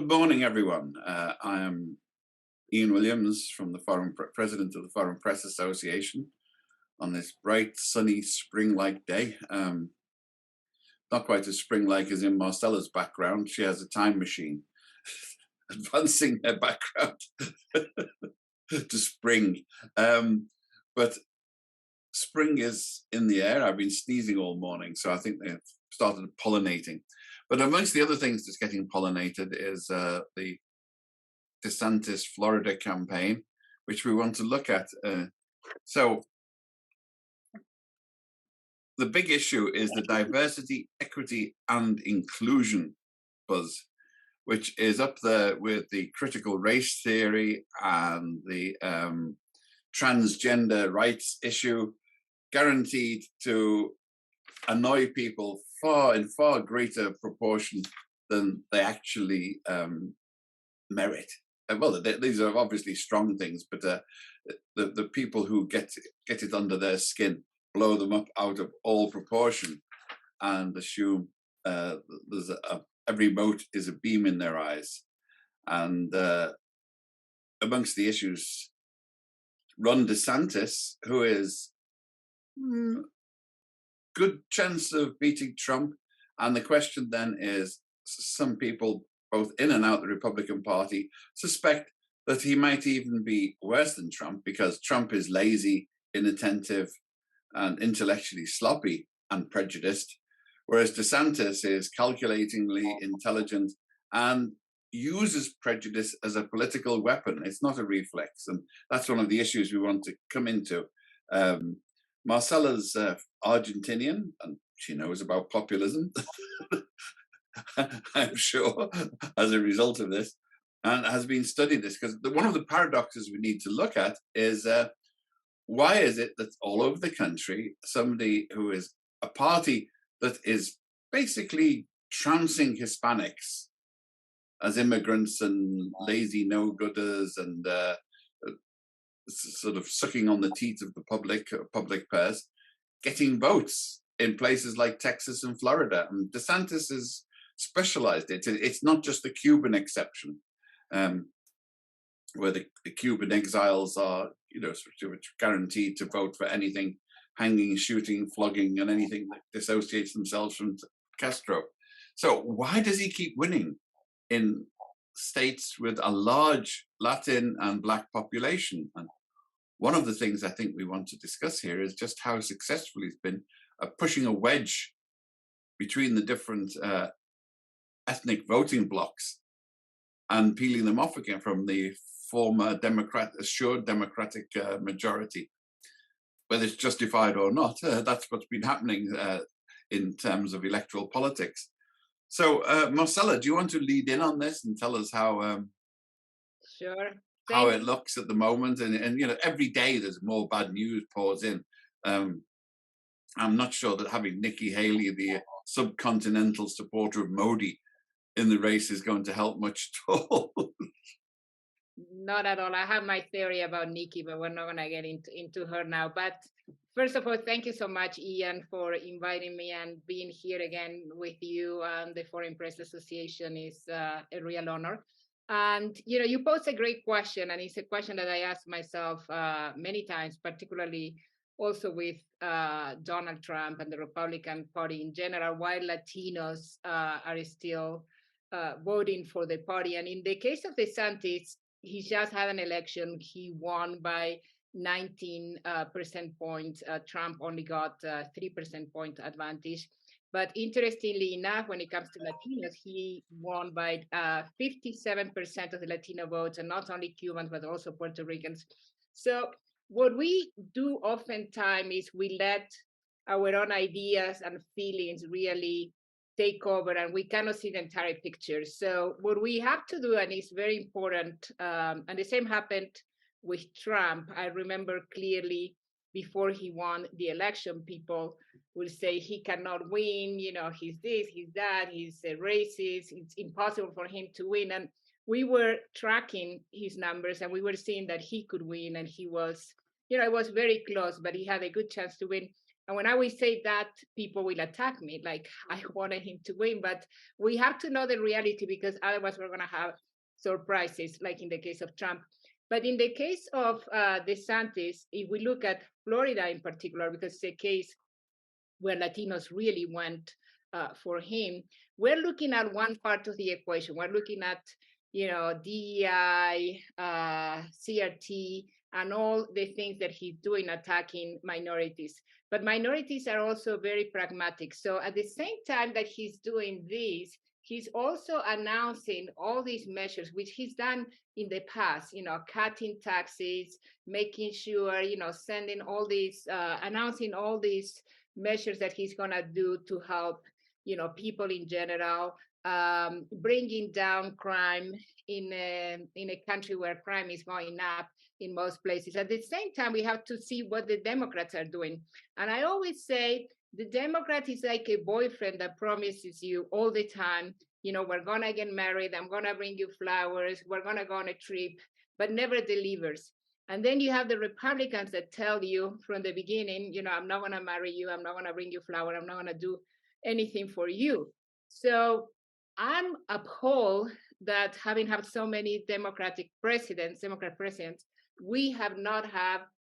morning, everyone. I am Ian Williams from the President of the Foreign Press Association on this bright, sunny, spring-like day. Not quite as spring-like as in Marcela's background. She has a time machine advancing her background to spring. But spring is in the air. I've been sneezing all morning, so I think they've started pollinating. But amongst the other things that's getting pollinated is the Desantis Florida campaign, which we want to look at. So the big issue is the diversity, equity, and inclusion buzz, which is up there with the critical race theory and the transgender rights issue, guaranteed to annoy people in far greater proportion than they actually merit. Well, these are obviously strong things, but the people who get it under their skin blow them up out of all proportion and assume there's every mote is a beam in their eyes. And amongst the issues, Ron DeSantis, who is good chance of beating Trump. And the question then is, some people, both in and out the Republican Party, suspect that he might even be worse than Trump because Trump is lazy, inattentive, and intellectually sloppy and prejudiced, whereas DeSantis is calculatingly intelligent and uses prejudice as a political weapon. It's not a reflex. And that's one of the issues we want to come into. Marcela's Argentinian, and she knows about populism, I'm sure, as a result of this, and has been studying this, because one of the paradoxes we need to look at is why is it that all over the country, somebody who is a party that is basically trouncing Hispanics as immigrants and lazy no-gooders and sort of sucking on the teeth of the public purse, getting votes in places like Texas and Florida. And DeSantis is specialized. It's not just the Cuban exception, where the Cuban exiles are, sort of guaranteed to vote for anything, hanging, shooting, flogging, and anything that dissociates themselves from Castro. So why does he keep winning in states with a large Latin and Black population? And one of the things I think we want to discuss here is just how successful he's been at pushing a wedge between the different ethnic voting blocs and peeling them off again from the former assured democratic majority. Whether it's justified or not, that's what's been happening in terms of electoral politics. So, Marcela, do you want to lead in on this and tell us how Sure. How it looks at the moment? And every day there's more bad news pours in. I'm not sure that having Nikki Haley, the subcontinental supporter of Modi, in the race is going to help much at all. Not at all. I have my theory about Nikki, but we're not going to get into her now. But first of all, thank you so much, Ian, for inviting me and being here again with you. The Foreign Press Association is a real honor. And, you posed a great question, and it's a question that I asked myself many times, particularly also with Donald Trump and the Republican Party in general, why Latinos are still voting for the party. And in the case of DeSantis, he just had an election. He won by 19 percent points. Trump only got 3 percent point advantage. But interestingly enough, when it comes to Latinos, he won by 57% of the Latino votes, and not only Cubans, but also Puerto Ricans. So what we do oftentimes is we let our own ideas and feelings really take over, and we cannot see the entire picture. So what we have to do, and it's very important, and the same happened with Trump. I remember clearly before he won the election, people will say he cannot win, he's this, he's that, he's a racist, it's impossible for him to win. And we were tracking his numbers and we were seeing that he could win, and he was, it was very close, but he had a good chance to win. And when I will say that, people will attack me, like I wanted him to win. But we have to know the reality, because otherwise we're going to have surprises, like in the case of Trump. But in the case of DeSantis, if we look at Florida in particular, because it's a case where Latinos really went for him, we're looking at one part of the equation. We're looking at, DEI, CRT, and all the things that he's doing attacking minorities. But minorities are also very pragmatic. So at the same time that he's doing this, he's also announcing all these measures, which he's done in the past, cutting taxes, making sure, sending all these, announcing all these measures that he's going to do to help, people in general, bringing down crime in a country where crime is going up in most places. At the same time, we have to see what the Democrats are doing. And I always say the Democrat is like a boyfriend that promises you all the time, we're going to get married, I'm going to bring you flowers, we're going to go on a trip, but never delivers. And then you have the Republicans that tell you from the beginning, I'm not going to marry you, I'm not going to bring you flowers, I'm not going to do anything for you. So I'm appalled that having had so many Democrat presidents, we have not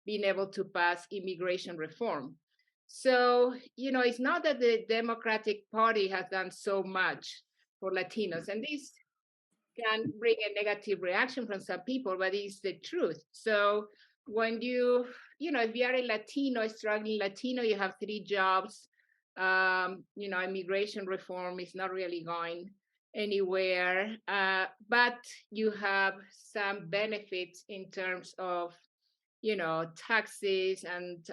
been able to pass immigration reform. So, it's not that the Democratic Party has done so much for Latinos, and this can bring a negative reaction from some people, but it's the truth. So when if you are a Latino, a struggling Latino, you have 3 jobs, immigration reform is not really going anywhere, but you have some benefits in terms of, taxes and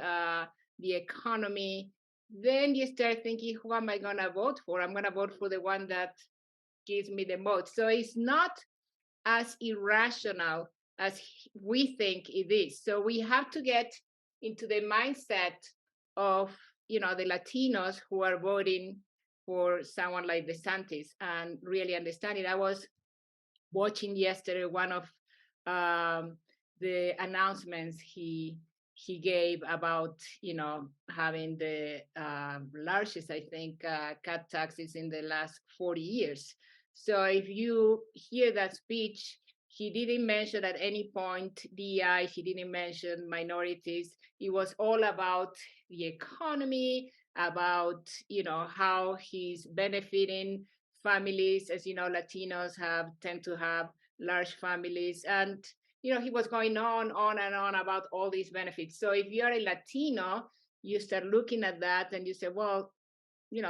the economy. Then you start thinking, who am I going to vote for? I'm going to vote for the one that gives me the most. So it's not as irrational as we think it is. So we have to get into the mindset of, the Latinos who are voting for someone like DeSantis and really understand it. I was watching yesterday one of the announcements he gave about, having the largest, I think, cut taxes in the last 40 years. So if you hear that speech, he didn't mention at any point DI, he didn't mention minorities. It was all about the economy, about, how he's benefiting families. As you know, Latinos tend to have large families. And, he was going on and on about all these benefits. So if you're a Latino, you start looking at that and you say, well,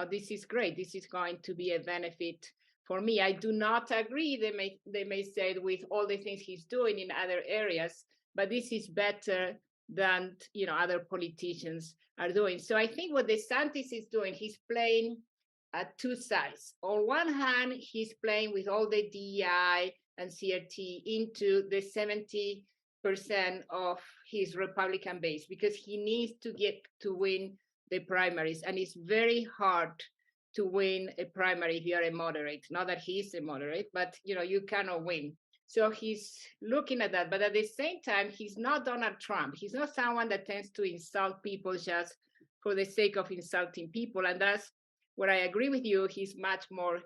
this is great. This is going to be a benefit for me. I do not agree, they may say, with all the things he's doing in other areas, but this is better than, other politicians are doing. So I think what DeSantis is doing, he's playing at 2 sides. On one hand, he's playing with all the DEI and CRT into the 70% of his Republican base, because he needs to win the primaries. And it's very hard to win a primary if you're a moderate. Not that he's a moderate, but you cannot win. So he's looking at that. But at the same time, he's not Donald Trump. He's not someone that tends to insult people just for the sake of insulting people. And that's where I agree with you. He's much more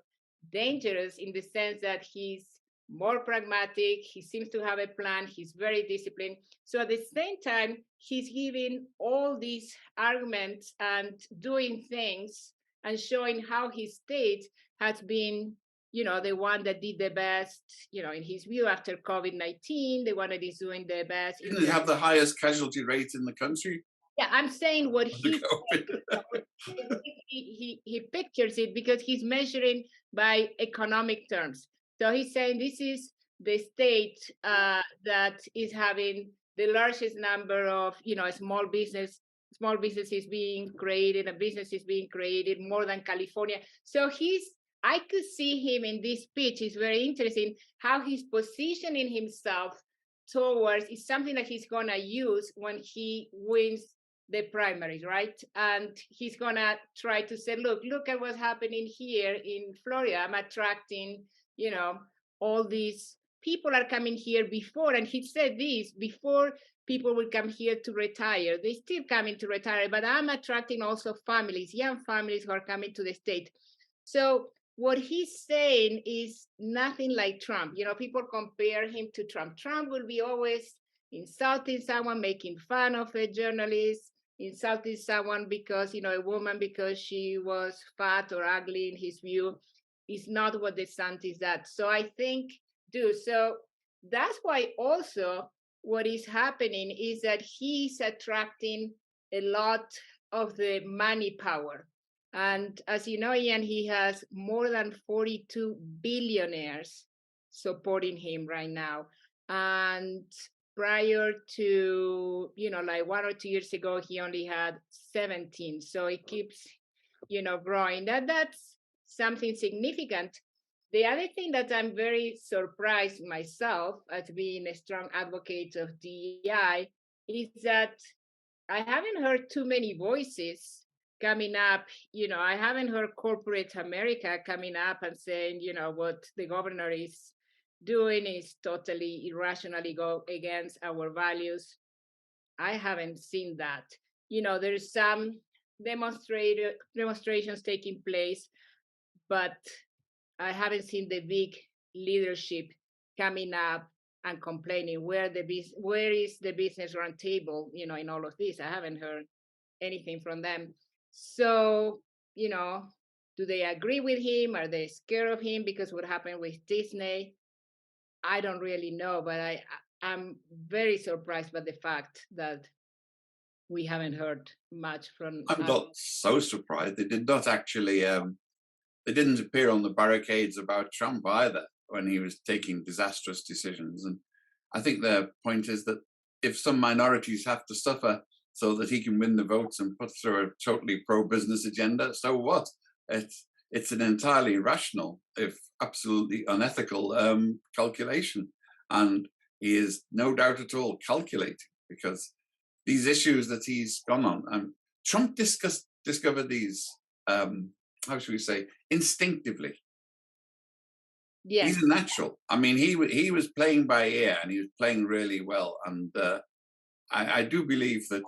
dangerous in the sense that he's more pragmatic. He seems to have a plan. He's very disciplined. So at the same time, he's giving all these arguments and doing things and showing how his state has been, the one that did the best, in his view, after COVID-19, the one that is doing the best. Didn't it have the highest casualty rate in the country? Yeah, I'm saying what he pictures it, because he's measuring by economic terms. So he's saying this is the state that is having the largest number of, small businesses being created and businesses being created, more than California. So I could see him in this speech. It's very interesting how he's positioning himself towards is something that he's going to use when he wins the primaries, right? And he's going to try to say, look at what's happening here in Florida. I'm attracting, all these people are coming here before, and he said this before, people will come here to retire. They still coming to retire, but I'm attracting also families, young families who are coming to the state. So what he's saying is nothing like Trump. You know, people compare him to Trump. Trump will be always insulting someone, making fun of a journalist, insulting someone because, you know, a woman because she was fat or ugly in his view. Is not what Desantis does. So I think, so that's why also what is happening is that he's attracting a lot of the money power. And as you know, Ian, he has more than 42 billionaires supporting him right now. And prior to, you know, like 1 or 2 years ago, he only had 17. So it keeps, you know, growing. That's something significant. The other thing that I'm very surprised myself as being a strong advocate of DEI is that I haven't heard too many voices coming up. You know, I haven't heard corporate America coming up and saying, you know, what the governor is doing is totally irrationally go against our values. I haven't seen that. You know, there's some demonstrations taking place, but I haven't seen the big leadership coming up and complaining where is the business roundtable, you know, in all of this. I haven't heard anything from them. So, you know, do they agree with him? Are they scared of him because what happened with Disney? I don't really know, but I'm very surprised by the fact that we haven't heard much from. I'm not so surprised. They did not actually. They didn't appear on the barricades about Trump either when he was taking disastrous decisions. And I think their point is that if some minorities have to suffer so that he can win the votes and put through a totally pro-business agenda, so what? It's an entirely rational, if absolutely unethical calculation. And he is no doubt at all calculating, because these issues that he's gone on, Trump discovered these, how should we say, instinctively. Yes. He's a natural. I mean, he was playing by ear, and he was playing really well. And I do believe that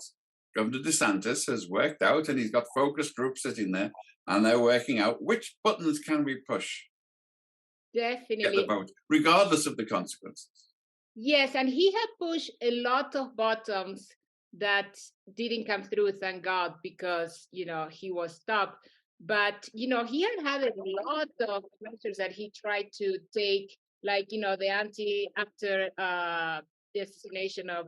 Governor Desantis has worked out, and he's got focus groups sitting there, and they're working out which buttons can we push. Definitely. Get the vote, regardless of the consequences. Yes, and he had pushed a lot of buttons that didn't come through, thank God, because, you know, he was stopped. But, you know, he had a lot of measures that he tried to take, like, you know, the after the assassination of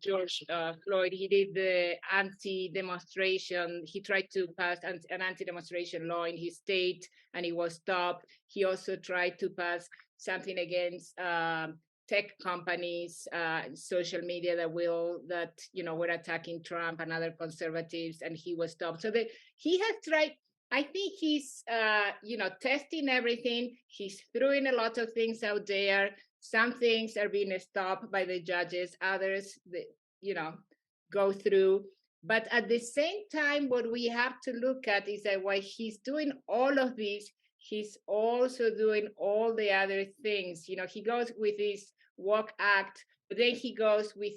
George Floyd, he did the anti-demonstration. He tried to pass an anti-demonstration law in his state, and he was stopped. He also tried to pass something against tech companies, social media that you know were attacking Trump and other conservatives, and he was stopped. So he has tried. I think he's you know, testing everything. He's throwing a lot of things out there. Some things are being stopped by the judges. Others, you know, go through. But at the same time, what we have to look at is that while he's doing all of this, he's also doing all the other things. You know, he goes with his Walk Act, but then he goes with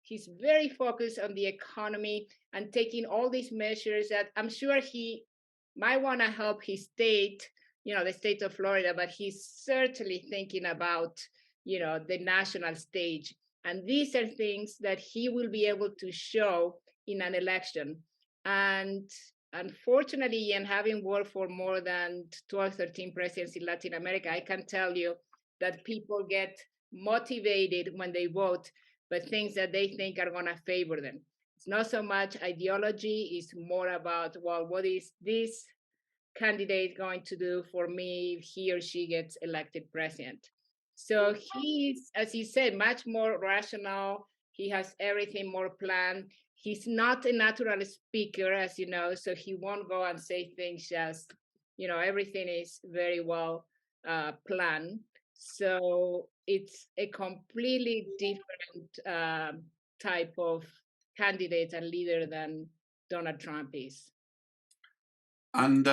he's very focused on the economy and taking all these measures that I'm sure he might want to help his state, you know, the state of Florida, but he's certainly thinking about, you know, the national stage. And these are things that he will be able to show in an election. And unfortunately, and having worked for more than 12, 13 presidents in Latin America, I can tell you that people get motivated when they vote, but things that they think are going to favor them. It's not so much ideology, it's more about, well, what is this candidate going to do for me if he or she gets elected president? So he's, as you said, much more rational. He has everything more planned. He's not a natural speaker, as you know, so he won't go and say things just, you know, everything is very well planned. So it's a completely different type of candidate and leader than Donald Trump is. And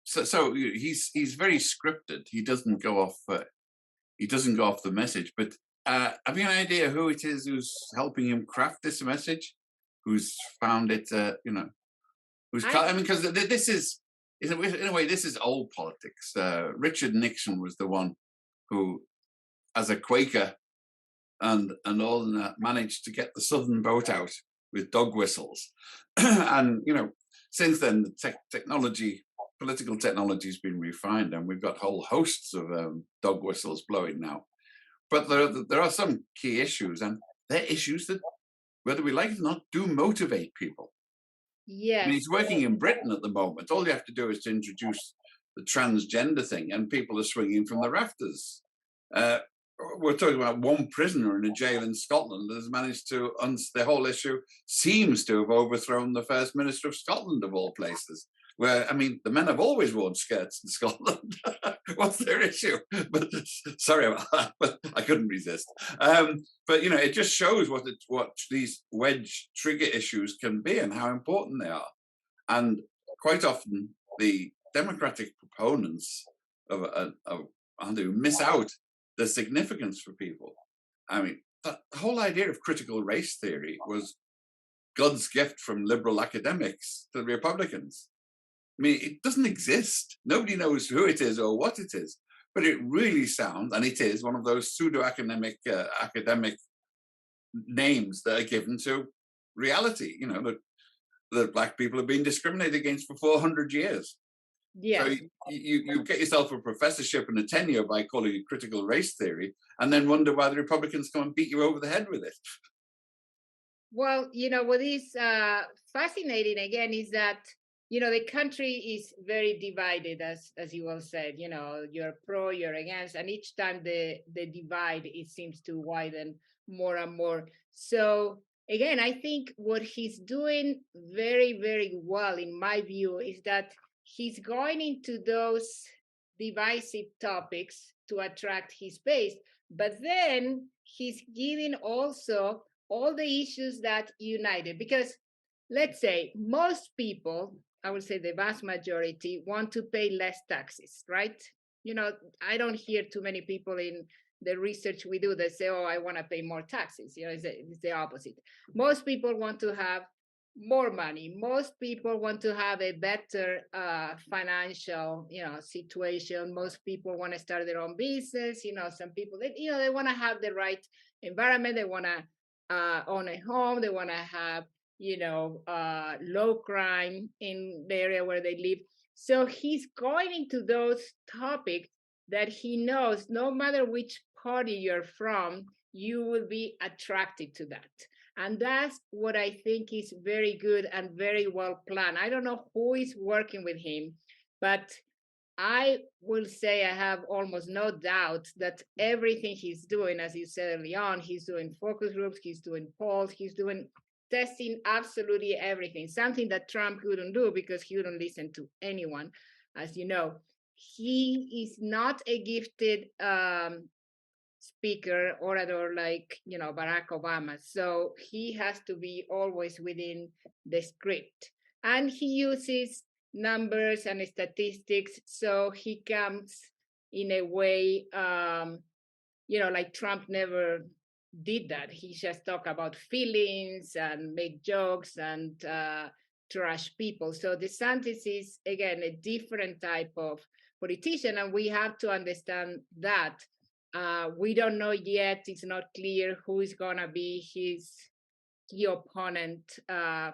so he's very scripted. He doesn't go off he doesn't go off the message. But have you an idea who it is who's helping him craft this message? Who's found it? Who's? I I mean, because this is, in a way, this is old politics. Richard Nixon was the one who, as a Quaker and a Northerner, managed to get the Southern vote out with dog whistles, and since then the technology. Political technology has been refined, and we've got whole hosts of dog whistles blowing now. But there are some key issues, and they're issues that, whether we like it or not, do motivate people. I yes. mean, it's working in Britain at the moment. All you have to do is to introduce the transgender thing, and people are swinging from the rafters. We're talking about one prisoner in a jail in Scotland that has managed to, the whole issue seems to have overthrown the First Minister of Scotland, of all places. Where, I mean, the men have always worn skirts in Scotland. What's their issue? But sorry about that, but I couldn't resist. But it just shows what these wedge trigger issues can be and how important they are. And quite often, the Democratic proponents of miss out the significance for people. I mean, the whole idea of critical race theory was God's gift from liberal academics to the Republicans. I mean, it doesn't exist. Nobody knows who it is or what it is, but it really sounds, and it is one of those pseudo-academic academic names that are given to reality. That Black people have been discriminated against for 400 years. Yes. So you get yourself a professorship and a tenure by calling it critical race theory, and then wonder why the Republicans come and beat you over the head with it. Well, what is fascinating again is that the country is very divided, as you all said. You're pro, you're against, and each time the divide, it seems to widen more and more. So again, I think what he's doing very, very well, in my view, is that he's going into those divisive topics to attract his base, but then he's giving also all the issues that united. Because let's say most people, I would say the vast majority, want to pay less taxes, right? I don't hear too many people in the research we do that say, oh, I want to pay more taxes. It's the opposite. Most people want to have more money. Most people want to have a better financial, situation. Most people want to start their own business. Some people, they want to have the right environment. They want to own a home. They want to have low crime in the area where they live. So he's going into those topics that he knows no matter which party you're from, you will be attracted to that. And that's what I think is very good and very well planned. I don't know who is working with him, but I will say I have almost no doubt that everything he's doing, as you said early on, he's doing focus groups, he's doing polls, he's doing testing absolutely everything, something that Trump couldn't do because he wouldn't listen to anyone. As you know, he is not a gifted speaker, orator like Barack Obama. So he has to be always within the script. And he uses numbers and statistics. So he comes in a way, like Trump never did that. He just talk about feelings and make jokes and trash people. So DeSantis is, again, a different type of politician. And we have to understand that. We don't know yet. It's not clear who is going to be his key opponent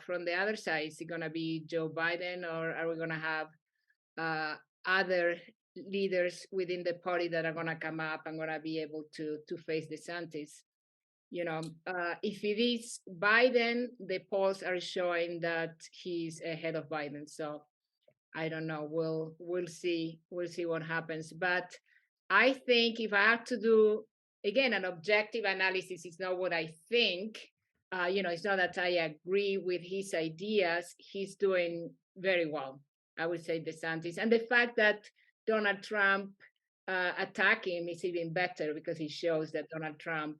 from the other side. Is it going to be Joe Biden, or are we going to have other leaders within the party that are going to come up and going to be able to face DeSantis? If it is Biden, the polls are showing that he's ahead of Biden. So I don't know. We'll see. We'll see what happens. But I think if I have to do, again, an objective analysis, it's not what I think. It's not that I agree with his ideas. He's doing very well, I would say, DeSantis. And the fact that Donald Trump attacked him is even better because it shows that Donald Trump,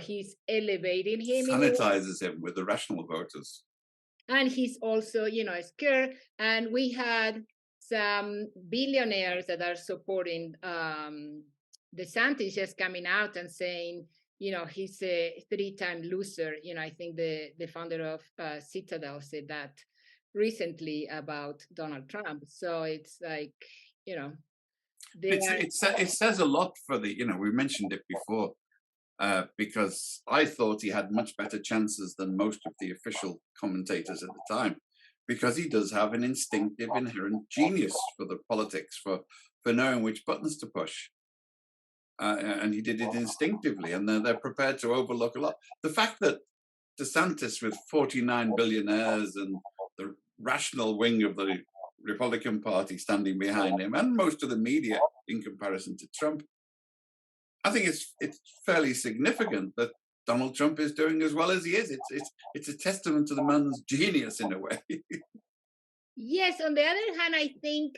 he's elevating him. Sanitizes him with the rational voters. And he's also, scared. And we had some billionaires that are supporting DeSantis just coming out and saying, he's a 3-time loser. I think the founder of Citadel said that recently about Donald Trump. So it's like, it says a lot for the, we mentioned it before, because I thought he had much better chances than most of the official commentators at the time, because he does have an instinctive, inherent genius for the politics, for knowing which buttons to push. And he did it instinctively, and they're prepared to overlook a lot. The fact that DeSantis, with 49 billionaires and the rational wing of the Republican Party standing behind him, and most of the media in comparison to Trump, I think it's fairly significant that Donald Trump is doing as well as he is. It's a testament to the man's genius in a way. Yes. On the other hand, I think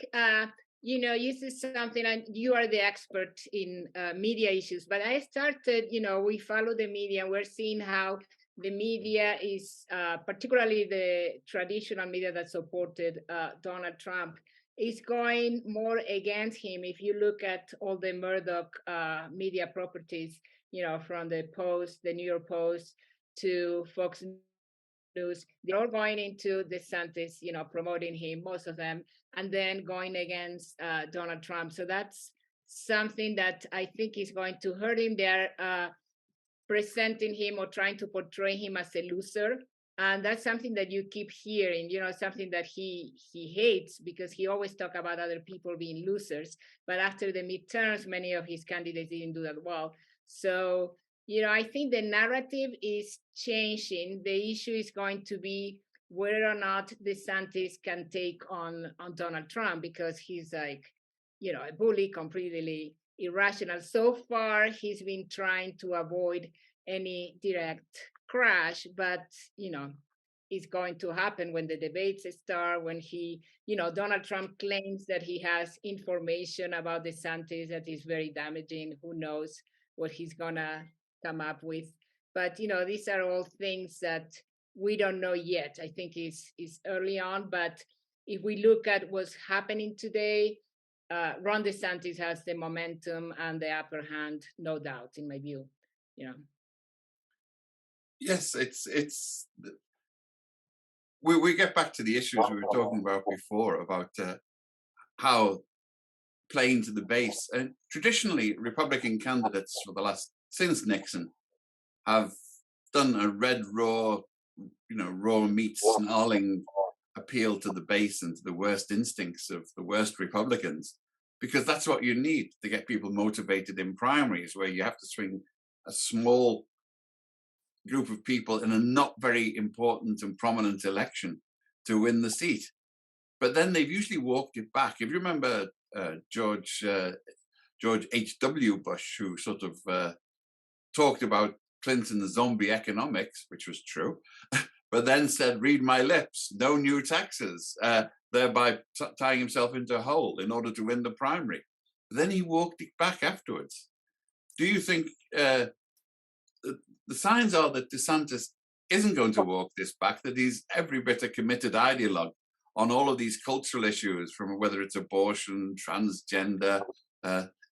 you said something, and you are the expert in media issues. But I started, we follow the media, and we're seeing how the media is, particularly the traditional media that supported Donald Trump, is going more against him. If you look at all the Murdoch media properties, from the Post, the New York Post, to Fox News, they're all going into DeSantis, promoting him, most of them, and then going against Donald Trump. So that's something that I think is going to hurt him. They're presenting him or trying to portray him as a loser. And that's something that you keep hearing, something that he hates, because he always talk about other people being losers. But after the midterms, many of his candidates didn't do that well. So, I think the narrative is changing. The issue is going to be whether or not DeSantis can take on Donald Trump, because he's like, a bully, completely irrational. So far, he's been trying to avoid any direct crash, but it's going to happen when the debates start, when Donald Trump claims that he has information about DeSantis that is very damaging. Who knows what he's gonna come up with? But these are all things that we don't know yet. I think it's early on, but if we look at what's happening today, Ron DeSantis has the momentum and the upper hand, no doubt, in my view. Yes, we get back to the issues we were talking about before, about how playing to the base. And traditionally, Republican candidates since Nixon have done a red raw meat snarling appeal to the base and to the worst instincts of the worst Republicans, because that's what you need to get people motivated in primaries, where you have to swing a small group of people in a not very important and prominent election to win the seat. But then they've usually walked it back. If you remember George H.W. Bush, who sort of talked about Clinton's zombie economics, which was true, but then said, read my lips, no new taxes, thereby tying himself into a hole in order to win the primary. Then he walked it back afterwards. Do you think the signs are that DeSantis isn't going to walk this back, that he's every bit a committed ideologue on all of these cultural issues, from whether it's abortion, transgender,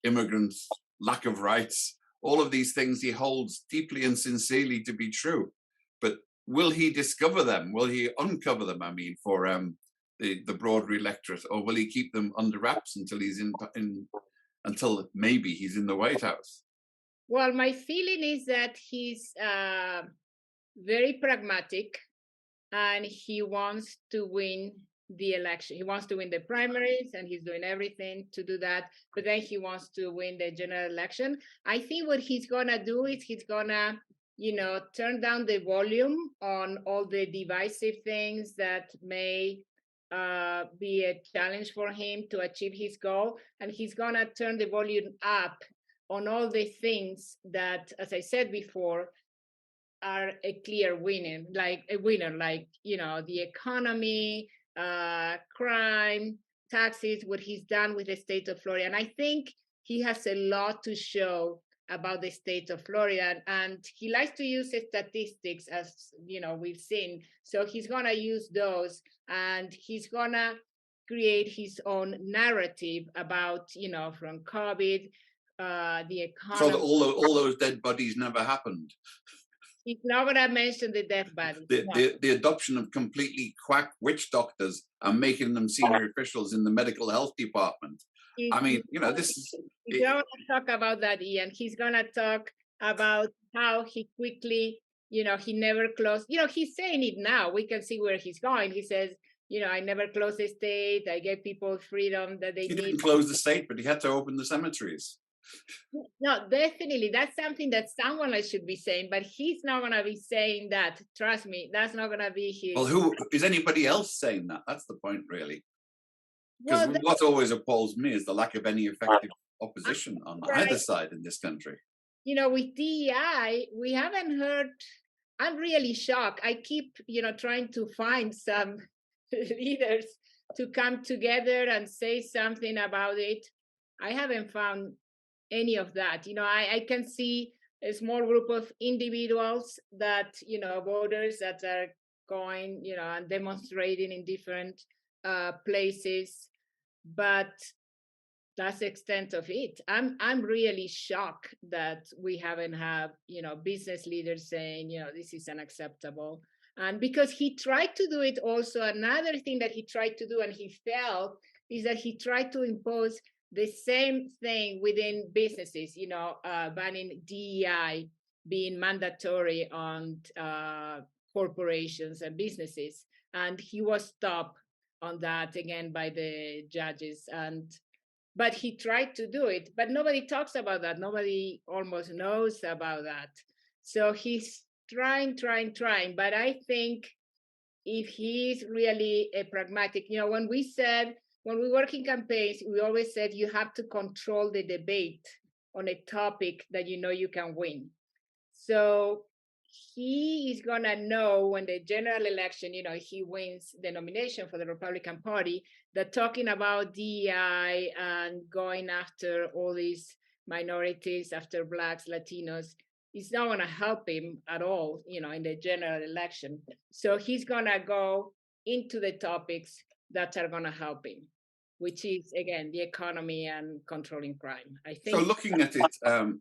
immigrants, lack of rights, all of these things he holds deeply and sincerely to be true. But will he discover them? Will he uncover them, for the broader electorate, or will he keep them under wraps until until maybe he's in the White House? Well, my feeling is that he's very pragmatic, and he wants to win the election. He wants to win the primaries, and he's doing everything to do that. But then he wants to win the general election. I think what he's gonna do is he's gonna, turn down the volume on all the divisive things that may be a challenge for him to achieve his goal, and he's gonna turn the volume up on all the things that, as I said before, are a clear winner, like the economy, crime, taxes, what he's done with the state of Florida. And I think he has a lot to show about the state of Florida, and he likes to use statistics, as we've seen. So he's gonna use those, and he's gonna create his own narrative about, from COVID, the So that economy. all those dead bodies never happened. He's not going to mention the death bodies. The adoption of completely quack witch doctors and making them senior officials in the medical health department. I mean, this is. He's not going to talk about that, Ian. He's going to talk about how he quickly, he never closed. He's saying it now. We can see where he's going. He says, I never closed the state. I gave people freedom that they need. He didn't close the state, but he had to open the cemeteries. No, definitely. That's something that someone else should be saying, but he's not going to be saying that. Trust me, that's not going to be his. Well, who is anybody else saying that? That's the point, really. Because Well, what always appalls me is the lack of any effective opposition on either side in this country. With DEI, we haven't heard. I'm really shocked. I keep, trying to find some leaders to come together and say something about it. I haven't found any of that. I can see a small group of individuals that, voters that are going, and demonstrating in different places, but that's the extent of it. I'm really shocked that we haven't have, business leaders saying, this is unacceptable. And because he tried to do it also, another thing that he tried to do and he failed is that he tried to impose the same thing within businesses, banning DEI being mandatory on corporations and businesses. And he was stopped on that again by the judges. But he tried to do it, but nobody talks about that. Nobody almost knows about that. So he's trying. But I think if he's really a pragmatic, when we work in campaigns, we always said you have to control the debate on a topic that you can win. So he is going to know when the general election, he wins the nomination for the Republican Party, that talking about DEI and going after all these minorities, after Blacks, Latinos, is not going to help him at all, in the general election. So he's going to go into the topics that are going to help him, which is, again, the economy and controlling crime. I think. So looking at it,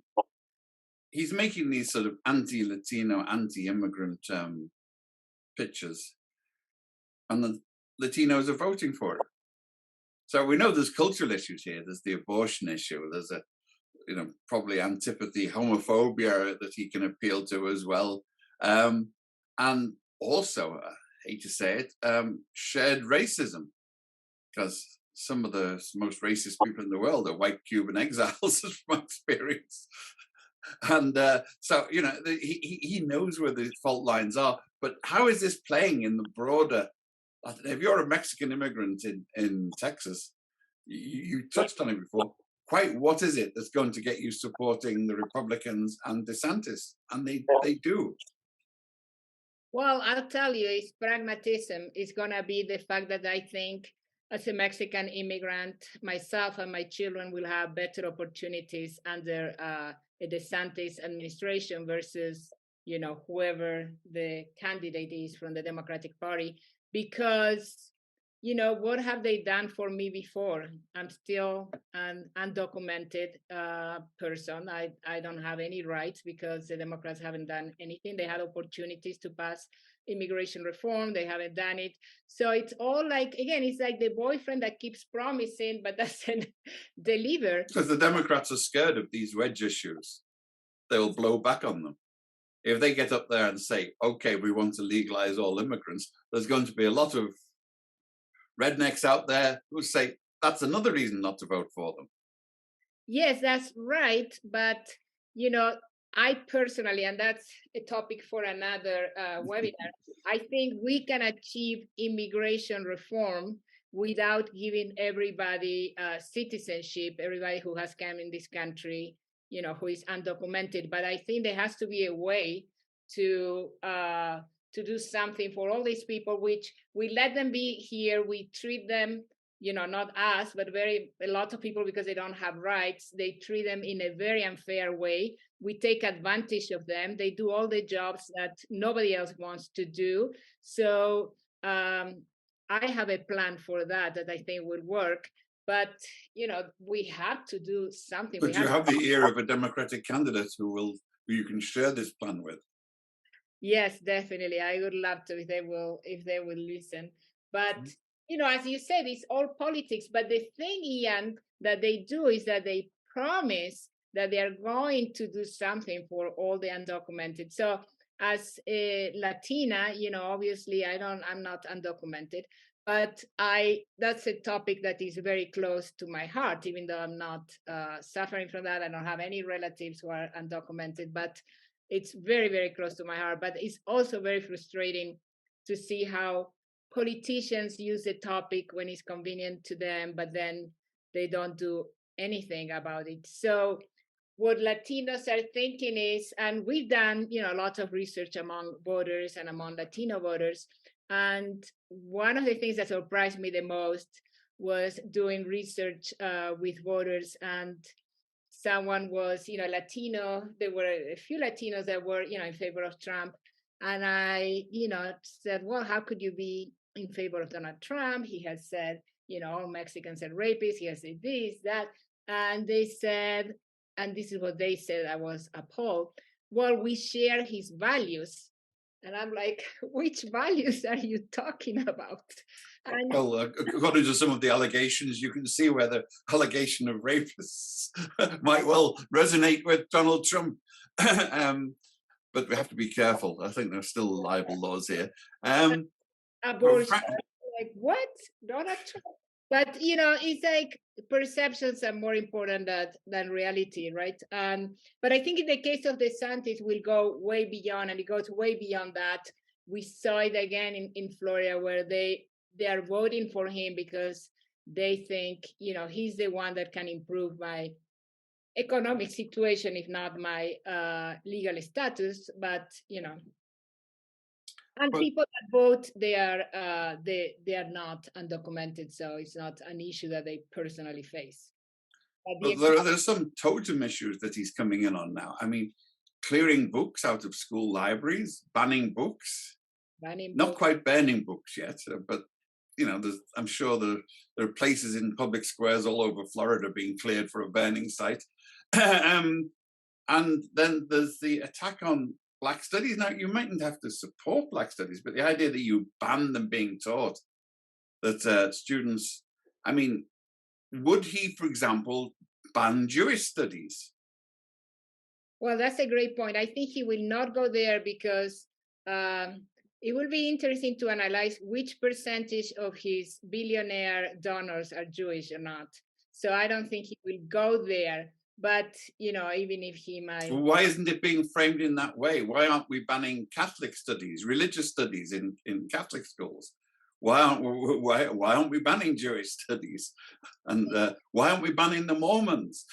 he's making these sort of anti-Latino, anti-immigrant pictures, and the Latinos are voting for it. So we know there's cultural issues here. There's the abortion issue. There's a, probably antipathy, homophobia that he can appeal to as well. And also, I hate to say it, shared racism, because some of the most racist people in the world are white Cuban exiles, from my experience. And so, he knows where the fault lines are. But how is this playing in the broader? If you're a Mexican immigrant in Texas, you touched on it before. Quite what is it that's going to get you supporting the Republicans and Desantis? And they do. Well, I'll tell you, it's pragmatism. It's going to be the fact that I think as a Mexican immigrant, myself and my children will have better opportunities under a DeSantis administration versus, whoever the candidate is from the Democratic Party, because, what have they done for me before? I'm still an undocumented person. I don't have any rights because the Democrats haven't done anything. They had opportunities to pass immigration reform. They haven't done it. So it's all like, again, it's like the boyfriend that keeps promising but doesn't deliver. Because the Democrats are scared of these wedge issues. They'll blow back on them. If they get up there and say, okay, we want to legalize all immigrants, there's going to be a lot of rednecks out there who say that's another reason not to vote for them. Yes, that's right. But, I personally, and that's a topic for another webinar, I think we can achieve immigration reform without giving everybody citizenship, everybody who has come in this country, who is undocumented. But I think there has to be a way to do something for all these people, which we let them be here, we treat them, not us, but a lot of people, because they don't have rights, they treat them in a very unfair way. We take advantage of them. They do all the jobs that nobody else wants to do. So I have a plan for that I think would work. But we have to do something. We But you have have the ear of a Democratic candidate who you can share this plan with. Yes, definitely. I would love to if they will listen. But Mhm. as you said, it's all politics. But the thing, Ian, that they do is that they promise that they are going to do something for all the undocumented. So as a Latina, obviously I'm not undocumented, but that's a topic that is very close to my heart, even though I'm not suffering from that. I don't have any relatives who are undocumented, but it's very, very close to my heart. But it's also very frustrating to see how politicians use the topic when it's convenient to them, but then they don't do anything about it. So what Latinos are thinking is, and we've done a lot of research among voters and among Latino voters, and one of the things that surprised me the most was doing research with voters, and someone was, Latino. There were a few Latinos that were, in favor of Trump. And I, said, well, how could you be in favor of Donald Trump? He has said, all Mexicans are rapists. He has said this, that. And they said, and this is what they said, I was appalled. Well, we share his values. And I'm like, which values are you talking about? And Well, according to some of the allegations, you can see where the allegation of rapists might well resonate with Donald Trump. But we have to be careful. I think there's still libel laws here. But abortion. Like, what? Donald Trump? But it's like perceptions are more important than reality, right? But I think in the case of Desantis, we'll go way beyond, and it goes way beyond that. We saw it again in Florida, where they are voting for him because they think he's the one that can improve my economic situation, if not my legal status. But and but people that vote, they are not undocumented, so it's not an issue that they personally face. But the but there's some totem issues that he's coming in on now. I mean, clearing books out of school libraries, banning books, banning not book, quite banning books yet, but I'm sure there are places in public squares all over Florida being cleared for a burning site. And then there's the attack on Black studies. Now, you mightn't have to support Black studies, but the idea that you ban them being taught, that students, I mean, would he, for example, ban Jewish studies? well, that's a great point. I think he will not go there because it will be interesting to analyze which percentage of his billionaire donors are Jewish or not. So I don't think he will go there. But even if he might. Why isn't it being framed in that way? Why aren't we banning Catholic studies, religious studies in Catholic schools? Why aren't we banning Jewish studies? And why aren't we banning the Mormons?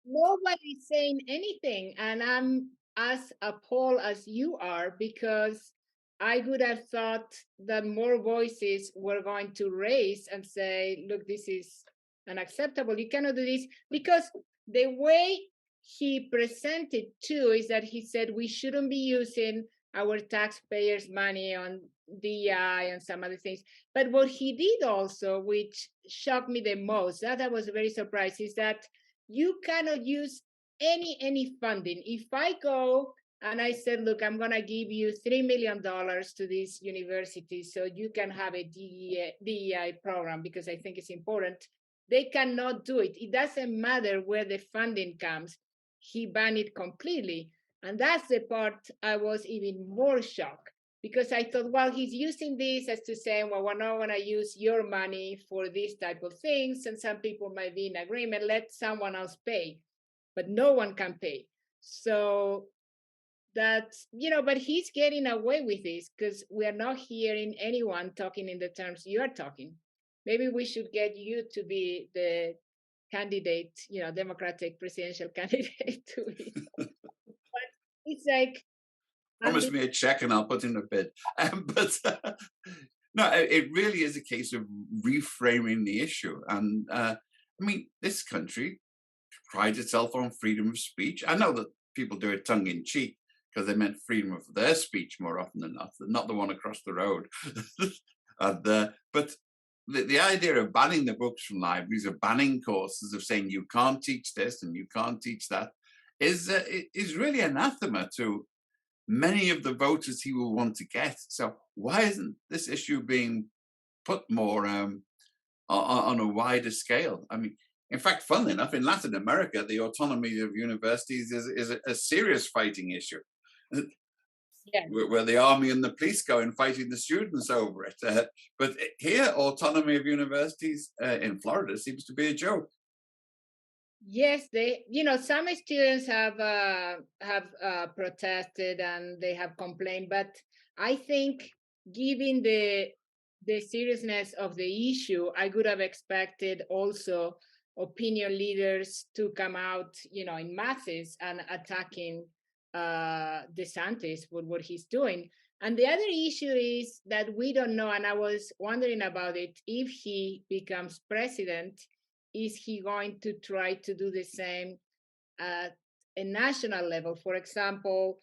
Nobody's saying anything, and I'm as appalled as you are, because I would have thought that more voices were going to raise and say, look, this is unacceptable. You cannot do this, because the way he presented too is that he said we shouldn't be using our taxpayers' money on DI and some other things. But what he did also, which shocked me the most, that I was very surprised, is that you cannot use any funding. If I go and I said, look, I'm going to give you $3 million to this university so you can have a DEI program because I think it's important, they cannot do it. It doesn't matter where the funding comes. He banned it completely. And that's the part I was even more shocked, because I thought, well, he's using this as to say, well, we're not going to use your money for these type of things. And some people might be in agreement, let someone else pay, but no one can pay. So that's, but he's getting away with this because we are not hearing anyone talking in the terms you are talking. Maybe we should get you to be the candidate, Democratic presidential candidate to it. But it's like, Promise me a check and I'll put in a bid. But no, it really is a case of reframing the issue. And I mean, this country prides itself on freedom of speech. I know that people do it tongue in cheek because they meant freedom of their speech more often than not the one across the road. But the idea of banning the books from libraries, of banning courses, of saying you can't teach this and you can't teach that, is really anathema to many of the voters he will want to get. So why isn't this issue being put more on a wider scale? I mean, in fact, funnily enough, in Latin America, the autonomy of universities is a serious fighting issue, Yeah. where the army and the police go and fighting the students over it. But here, autonomy of universities in Florida seems to be a joke. Yes, they, some students have protested and they have complained, but I think given the seriousness of the issue, I would have expected also opinion leaders to come out, in masses and attacking DeSantis for what he's doing. And the other issue is that we don't know, and I was wondering about it, if he becomes president, is he going to try to do the same at a national level? For example,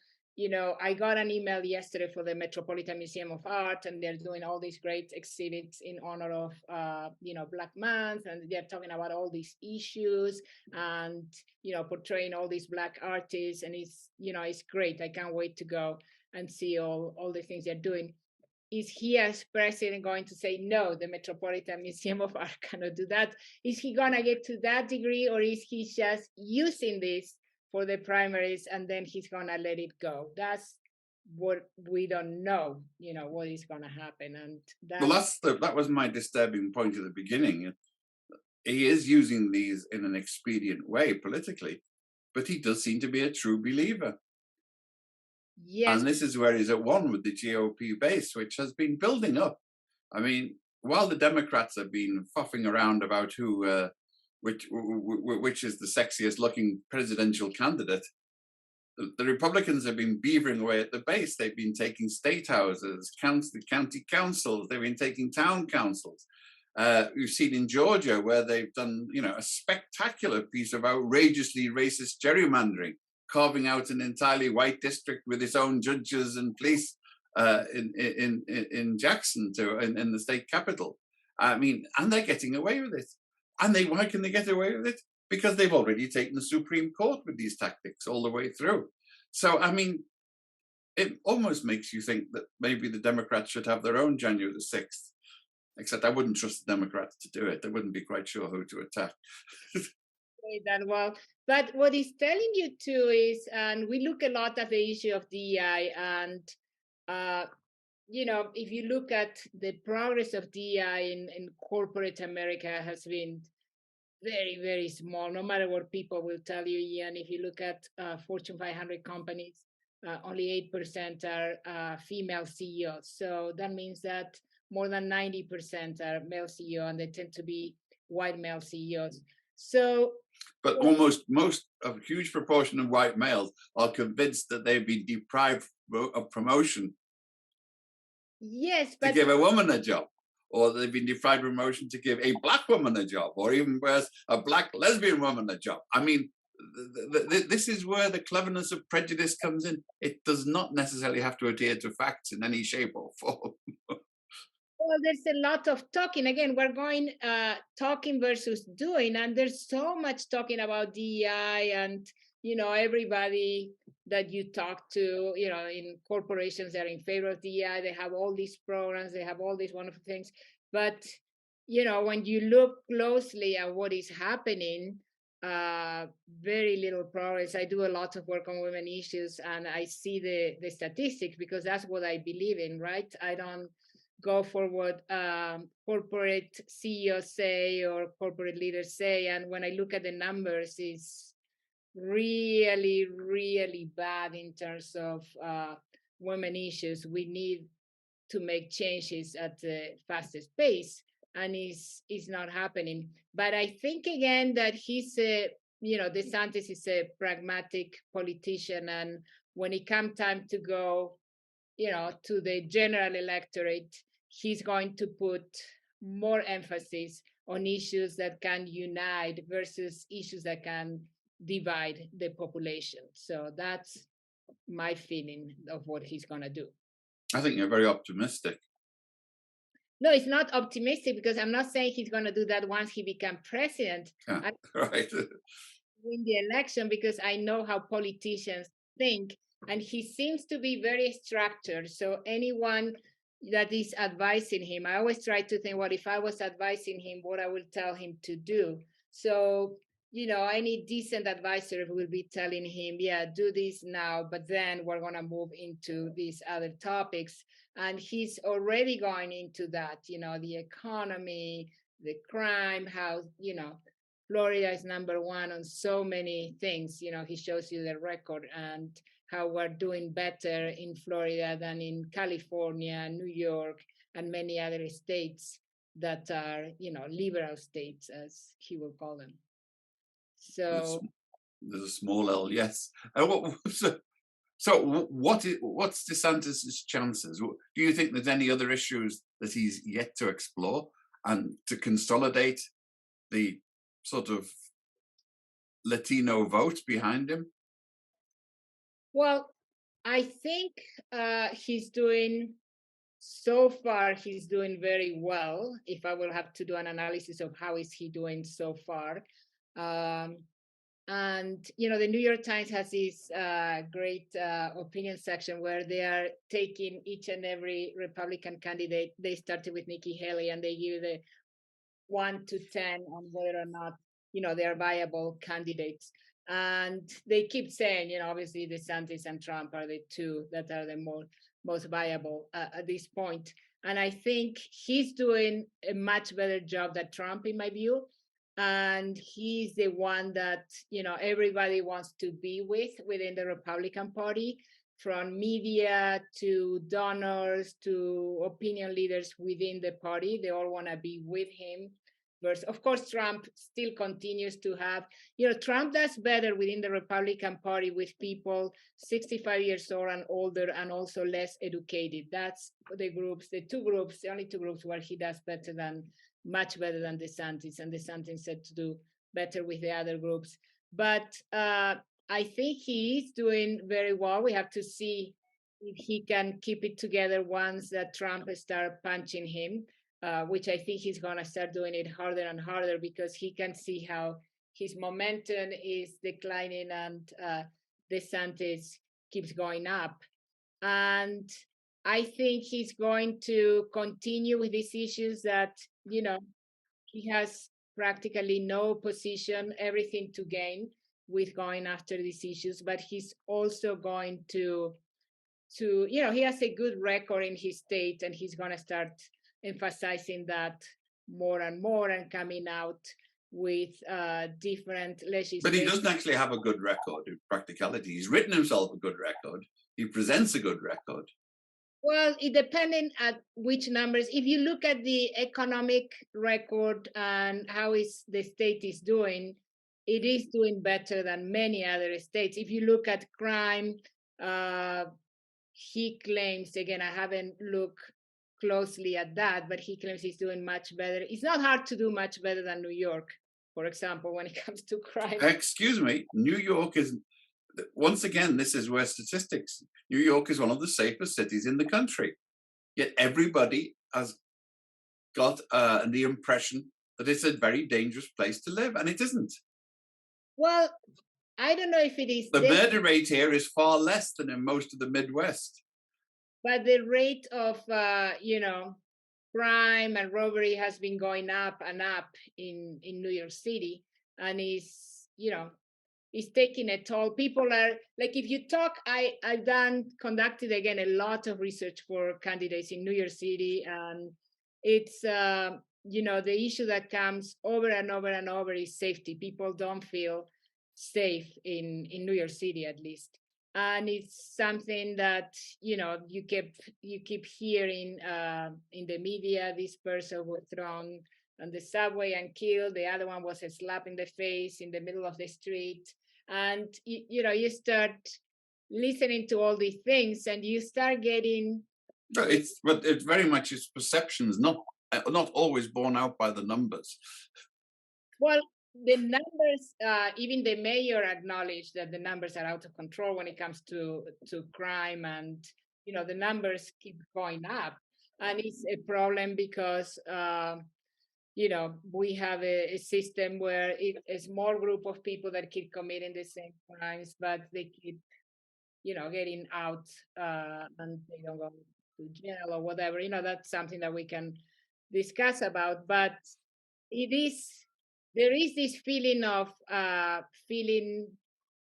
I got an email yesterday for the Metropolitan Museum of Art, and they're doing all these great exhibits in honor of, Black Month, and they're talking about all these issues and, portraying all these Black artists, and it's great. I can't wait to go and see all the things they're doing. Is he as president going to say, no, the Metropolitan Museum of Art cannot do that? Is he going to get to that degree, or is he just using this for the primaries and then he's going to let it go? That's what we don't know, what is going to happen. And That was my disturbing point at the beginning. He is using these in an expedient way politically, but he does seem to be a true believer. Yes. And this is where he's at one with the GOP base, which has been building up. I mean, while the Democrats have been fuffing around about which is the sexiest looking presidential candidate, the Republicans have been beavering away at the base. They've been taking state houses, county councils, they've been taking town councils. We've seen in Georgia where they've done, a spectacular piece of outrageously racist gerrymandering, carving out an entirely white district with its own judges and police in Jackson, in the state capital. I mean, and they're getting away with it. And why can they get away with it? Because they've already taken the Supreme Court with these tactics all the way through. So, I mean, it almost makes you think that maybe the Democrats should have their own January the 6th. Except I wouldn't trust the Democrats to do it. They wouldn't be quite sure who to attack. That well. But what he's telling you too is, and we look a lot at the issue of DEI, and if you look at the progress of DEI in corporate America has been very, very small, no matter what people will tell you, Ian. If you look at Fortune 500 companies, only 8% are female CEOs. So that means that more than 90% are male CEO, and they tend to be white male CEOs. So, but most of a huge proportion of white males are convinced that they've been deprived of promotion. Yes, to give a woman a job, or they've been deprived of promotion to give a Black woman a job, or even worse, a Black lesbian woman a job. I mean, this is where the cleverness of prejudice comes in. It does not necessarily have to adhere to facts in any shape or form. Well, there's a lot of talking. Again, we're going talking versus doing, and there's so much talking about DEI, and everybody that you talk to, in corporations, they're in favor of DEI. They have all these programs, they have all these wonderful things, but when you look closely at what is happening, very little progress. I do a lot of work on women issues, and I see the statistics because that's what I believe in, right? I don't go for what corporate CEOs say or corporate leaders say. And when I look at the numbers, it's really, really bad in terms of women issues. We need to make changes at the fastest pace, and it's not happening. But I think again that he's DeSantis is a pragmatic politician, and when it comes time to go, to the general electorate, he's going to put more emphasis on issues that can unite versus issues that can divide the population. So that's my feeling of what he's going to do. I think you're very optimistic. No, it's not optimistic because I'm not saying he's going to do that once he becomes president. Yeah, I right. win the election because I know how politicians think, and he seems to be very structured. So anyone that is advising him, I always try to think, what if I was advising him, what I would tell him to do. So any decent advisor will be telling him, yeah, do this now, but then we're going to move into these other topics. And he's already going into that, the economy, the crime, how Florida is number one on so many things. He shows you the record and how we're doing better in Florida than in California, New York, and many other states that are, liberal states, as he will call them. There's, So, there's a small L, yes. What's DeSantis's chances? Do you think there's any other issues that he's yet to explore and to consolidate the sort of Latino vote behind him? well, I think so far he's doing very well. If I will have to do an analysis of how is he doing so far. Um, and the New York Times has this great opinion section where they are taking each and every Republican candidate. They started with Nikki Haley and they give the 1 to 10 on whether or not they are viable candidates. And they keep saying, obviously DeSantis and Trump are the two that are the most viable at this point. And I think he's doing a much better job than Trump, in my view. And he's the one that everybody wants to be with within the Republican Party, from media to donors to opinion leaders within the party. They all want to be with him. Versus, of course, Trump still continues to have, Trump does better within the Republican Party with people 65 years old and older and also less educated. That's the only two groups where he does much better than DeSantis, and DeSantis said to do better with the other groups. But I think he is doing very well. We have to see if he can keep it together once that Trump start punching him, which I think he's going to start doing it harder and harder because he can see how his momentum is declining and DeSantis keeps going up. And I think he's going to continue with these issues that, he has practically no position, everything to gain with going after these issues, but he's also going to he has a good record in his state and he's going to start emphasizing that more and more and coming out with different legislation. But he doesn't actually have a good record in practicality. He's written himself a good record. He presents a good record. Well, it depending at which numbers. If you look at the economic record and how the state is doing, it is doing better than many other states. If you look at crime, he claims, again, I haven't looked closely at that, but he claims he's doing much better. It's not hard to do much better than New York, for example, when it comes to crime. Excuse me, New York is, once again, this is where statistics, New York is one of the safest cities in the country. Yet everybody has got the impression that it's a very dangerous place to live, and it isn't. Well, I don't know if it is. The murder rate here is far less than in most of the Midwest. But the rate of, crime and robbery has been going up and up in New York City, and is taking a toll. People are like, if you talk, I've conducted again a lot of research for candidates in New York City, and it's the issue that comes over and over and over is safety. People don't feel safe in New York City, at least. And it's something that you keep hearing in the media. This person was thrown on the subway and killed. The other one was a slap in the face in the middle of the street. And you start listening to all these things, and you start getting. But it's very much its perceptions, not always borne out by the numbers. Well, the numbers, even the mayor acknowledged that the numbers are out of control when it comes to crime, and the numbers keep going up. And it's a problem because, we have a system where it's a small group of people that keep committing the same crimes, but they keep, getting out and they don't go to jail or whatever. That's something that we can discuss about. But there is this feeling of feeling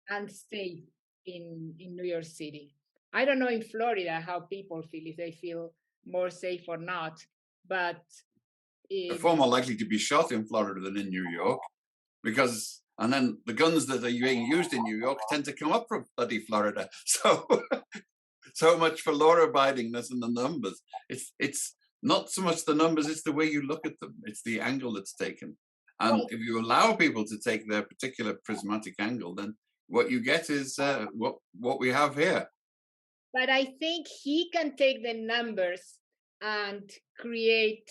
unsafe in New York City. I don't know in Florida how people feel, if they feel more safe or not, but They're in far more likely to be shot in Florida than in New York, and then the guns that are being used in New York tend to come up from bloody Florida. So so much for law abidingness and the numbers. It's not so much the numbers, it's the way you look at them. It's the angle that's taken. And well, if you allow people to take their particular prismatic angle, then what you get is what we have here. but I think he can take the numbers and create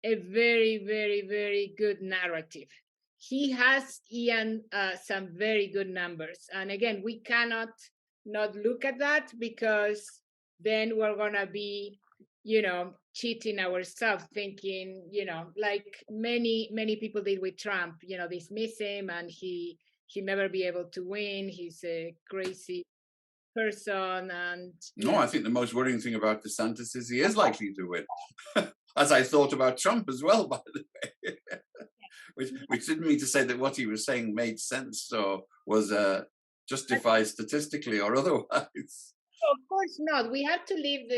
a very, very, very good narrative. He has, Ian, some very good numbers. And again, we cannot not look at that, because then we're going to be, cheating ourselves, thinking, like many people did with Trump, dismiss him and he never be able to win. He's a crazy person. And, No, I think the most worrying thing about DeSantis is he is likely to win. As I thought about Trump as well, by the way. which didn't mean to say that what he was saying made sense or was justified statistically or otherwise. of course not. We have to leave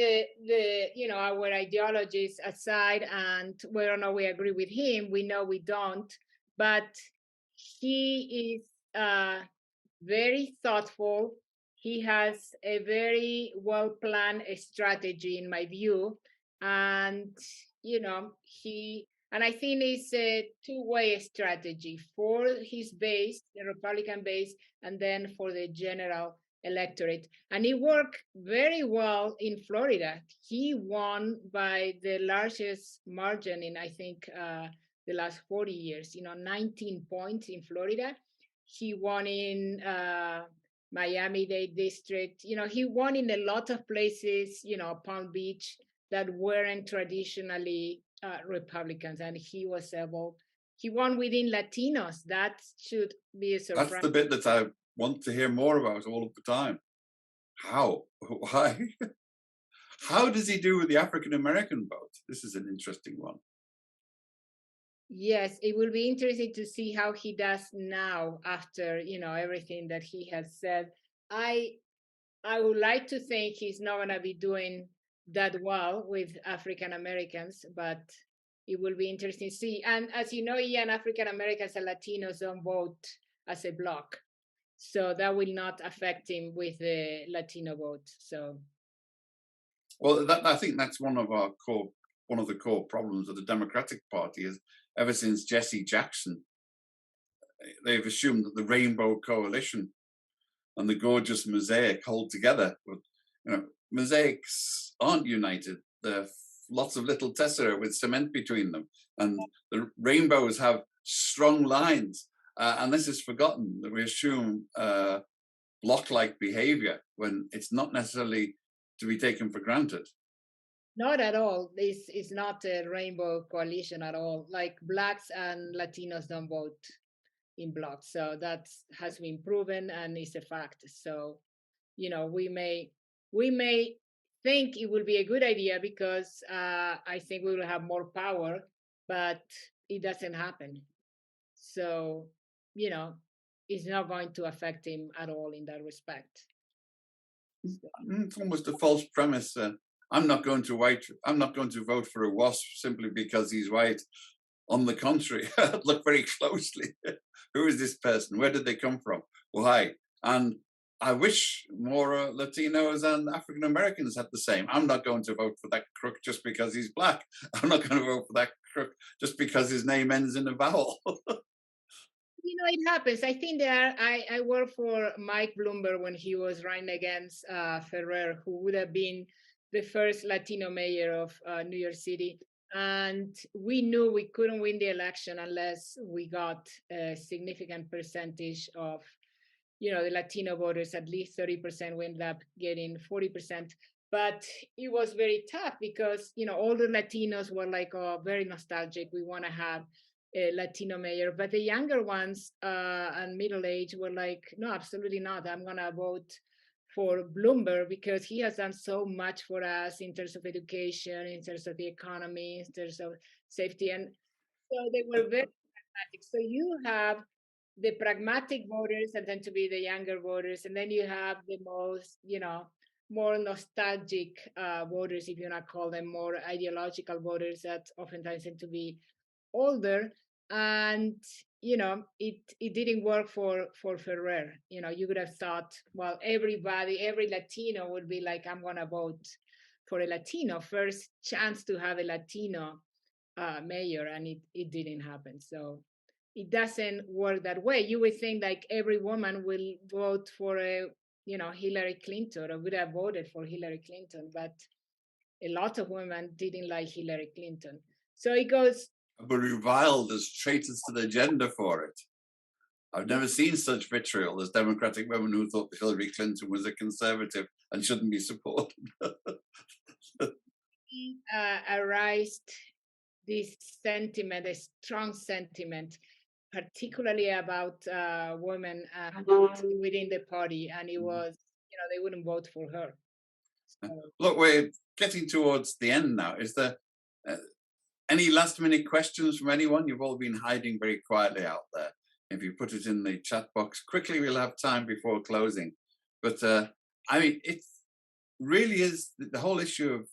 our ideologies aside, and whether or not we agree with him, we know we don't. But he is very thoughtful. He has a very well planned strategy, in my view, and I think it's a two-way strategy for his base, the Republican base, and then for the general electorate. And it worked very well in Florida. He won by the largest margin in, I think, the last 40 years, 19 points in Florida. He won in Miami-Dade district. He won in a lot of places, Palm Beach, that weren't traditionally Republicans, and he won within Latinos. That should be a surprise. That's the bit that I want to hear more about all of the time. How? Why? How does he do with the African American vote? This is an interesting one. Yes, it will be interesting to see how he does now after, everything that he has said. I would like to think he's not going to be doing that well with African Americans, but it will be interesting to see. And as you know, Ian, African Americans and Latinos don't vote as a bloc, so that will not affect him with the Latino vote. So, well, I think that's one of the core problems of the Democratic Party is ever since Jesse Jackson, they've assumed that the Rainbow Coalition and the gorgeous mosaic hold together. But, mosaics aren't united. They're lots of little tessera with cement between them. And the rainbows have strong lines. And this is forgotten, that we assume block-like behavior when it's not necessarily to be taken for granted. Not at all. This is not a rainbow coalition at all. Like Blacks and Latinos don't vote in blocks. So that has been proven and is a fact. So, we may think it will be a good idea because I think we will have more power, but it doesn't happen. So, it's not going to affect him at all in that respect. It's almost a false premise. I'm not going to vote for a WASP simply because he's white. On the contrary, look very closely. Who is this person? Where did they come from? Why? And I wish more Latinos and African Americans had the same. I'm not going to vote for that crook just because he's black. I'm not going to vote for that crook just because his name ends in a vowel. It happens. I think I worked for Mike Bloomberg when he was running against Ferrer, who would have been the first Latino mayor of New York City. And we knew we couldn't win the election unless we got a significant percentage of, the Latino voters. At least 30%. We ended up getting 40%. But it was very tough because, older Latinos were like, oh, very nostalgic. We want to have a Latino mayor. But the younger ones and middle age were like, no, absolutely not. I'm going to vote for Bloomberg because he has done so much for us in terms of education, in terms of the economy, in terms of safety. And so they were very pragmatic. So you have the pragmatic voters that tend to be the younger voters, and then you have the most, more nostalgic voters, if you want to call them, more ideological voters that oftentimes tend to be older. And it didn't work for Ferrer. You would have thought, well, every Latino would be like, I'm gonna vote for a Latino, first chance to have a Latino mayor, and it didn't happen. So it doesn't work that way. You would think like every woman will vote for Hillary Clinton, or would have voted for Hillary Clinton, but a lot of women didn't like Hillary Clinton. So it goes. But reviled as traitors to the gender for it. I've never seen such vitriol as Democratic women who thought Hillary Clinton was a conservative and shouldn't be supported. Arised this sentiment, a strong sentiment, particularly about women within the party, and it was, they wouldn't vote for her. So. Look, we're getting towards the end now. Is there any last-minute questions from anyone? You've all been hiding very quietly out there. If you put it in the chat box quickly, we'll have time before closing. But I mean, it really is, the whole issue of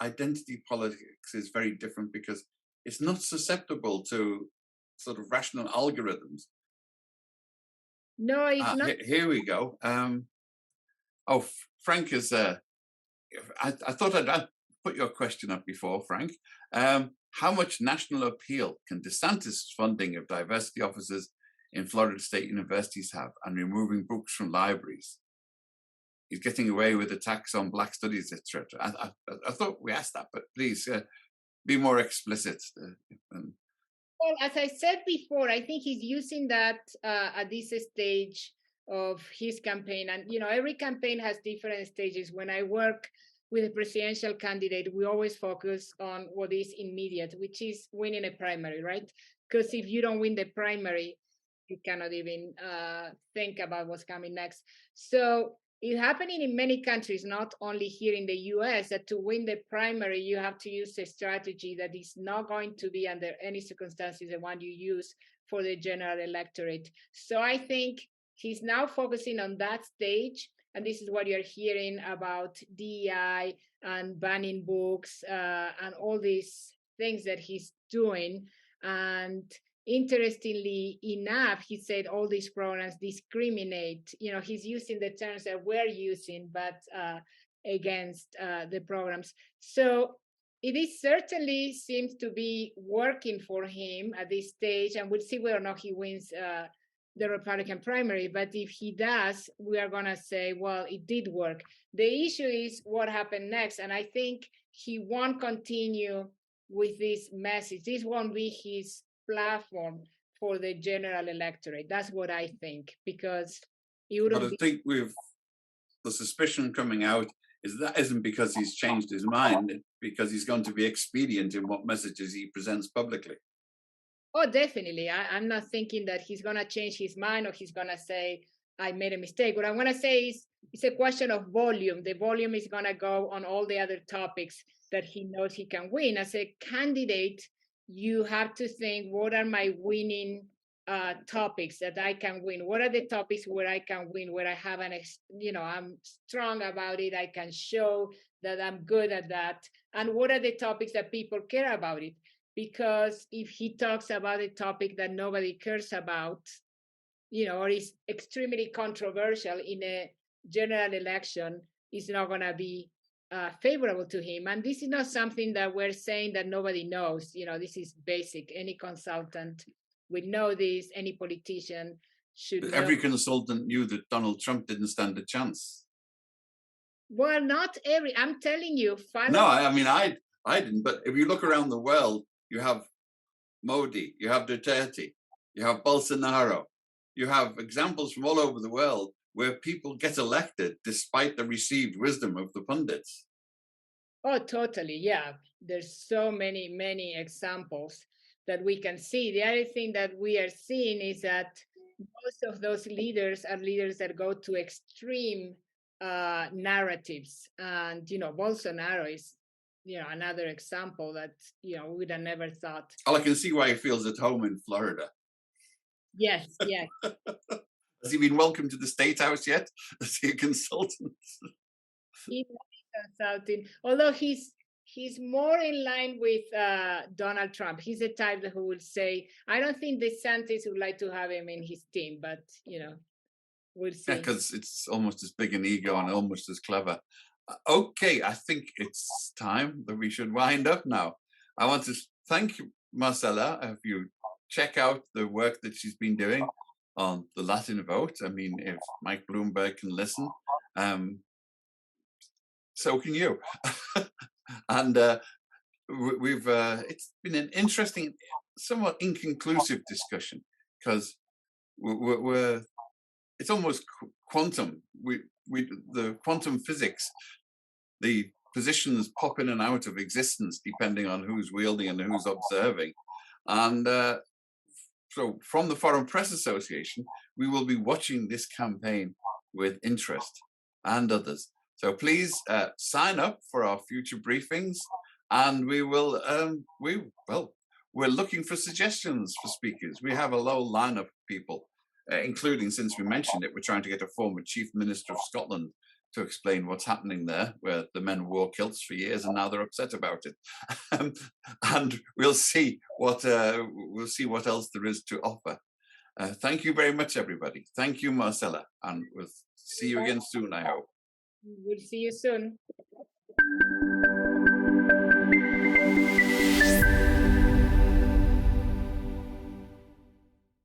identity politics is very different because it's not susceptible to sort of rational algorithms. No, it's not. Here we go. Frank is. I thought I'd put your question up before, Frank. How much national appeal can Desantis' funding of diversity offices in Florida State universities have, and removing books from libraries? He's getting away with a tax on Black studies, etc. I thought we asked that, but please be more explicit. Well, as I said before, I think he's using that at this stage of his campaign. And, every campaign has different stages. When I work with a presidential candidate, we always focus on what is immediate, which is winning a primary, right? Because if you don't win the primary, you cannot even think about what's coming next. So it's happening in many countries, not only here in the US, that to win the primary, you have to use a strategy that is not going to be under any circumstances the one you use for the general electorate. So I think he's now focusing on that stage. And this is what you're hearing about DEI and banning books and all these things that he's doing. And interestingly enough, he said all these programs discriminate. He's using the terms that we're using, but against the programs. So it certainly seems to be working for him at this stage, and we'll see whether or not he wins the Republican primary. But if he does, we are going to say, well, it did work. The issue is what happened next. And I think he won't continue with this message. This won't be his platform for the general electorate. That's what I think, because it wouldn't. But I think the suspicion coming out is that isn't because he's changed his mind, it's because he's going to be expedient in what messages he presents publicly. Oh, definitely. I'm not thinking that he's going to change his mind or he's going to say, I made a mistake. What I'm going to say is it's a question of volume. The volume is going to go on all the other topics that he knows he can win. As a candidate, you have to think, what are my winning topics that I can win? What are the topics where I can win, where I have I'm strong about it, I can show that I'm good at that? And what are the topics that people care about it? Because if he talks about a topic that nobody cares about, or is extremely controversial in a general election, it's not going to be favorable to him. And this is not something that we're saying that nobody knows. This is basic. Any consultant would know this. Any politician should know. Every consultant knew that Donald Trump didn't stand a chance. Well, not every. I'm telling you. No, I mean, I didn't. But if you look around the world, you have Modi, you have Duterte, you have Bolsonaro, you have examples from all over the world where people get elected despite the received wisdom of the pundits. Oh, totally. Yeah. There's so many examples that we can see. The other thing that we are seeing is that most of those leaders are leaders that go to extreme narratives. And, Bolsonaro is, another example that, we would have never thought. Well, I can see why he feels at home in Florida. Yes, yes. Has he been welcomed to the State House yet? Is he a consultant? He's consulting, although he's more in line with Donald Trump. He's the type who will say, I don't think DeSantis would like to have him in his team, but we'll see. Yeah, because it's almost as big an ego and almost as clever. Okay, I think it's time that we should wind up now. I want to thank you, Marcela. If you check out the work that she's been doing on the Latin vote, I mean, if Mike Bloomberg can listen, so can you. And we've it's been an interesting, somewhat inconclusive discussion because we're it's almost quantum. The quantum physics, the positions pop in and out of existence depending on who's wielding and who's observing. And so from the Foreign Press Association, we will be watching this campaign with interest, and others. So please sign up for our future briefings, and we will, we're looking for suggestions for speakers. We have a low line of people, including, since we mentioned it, we're trying to get a former Chief Minister of Scotland to explain what's happening there, where the men wore kilts for years and now they're upset about it. And we'll see what else there is to offer. Thank you very much, everybody. Thank you, Marcela, and we'll see you again soon, I hope. We'll see you soon.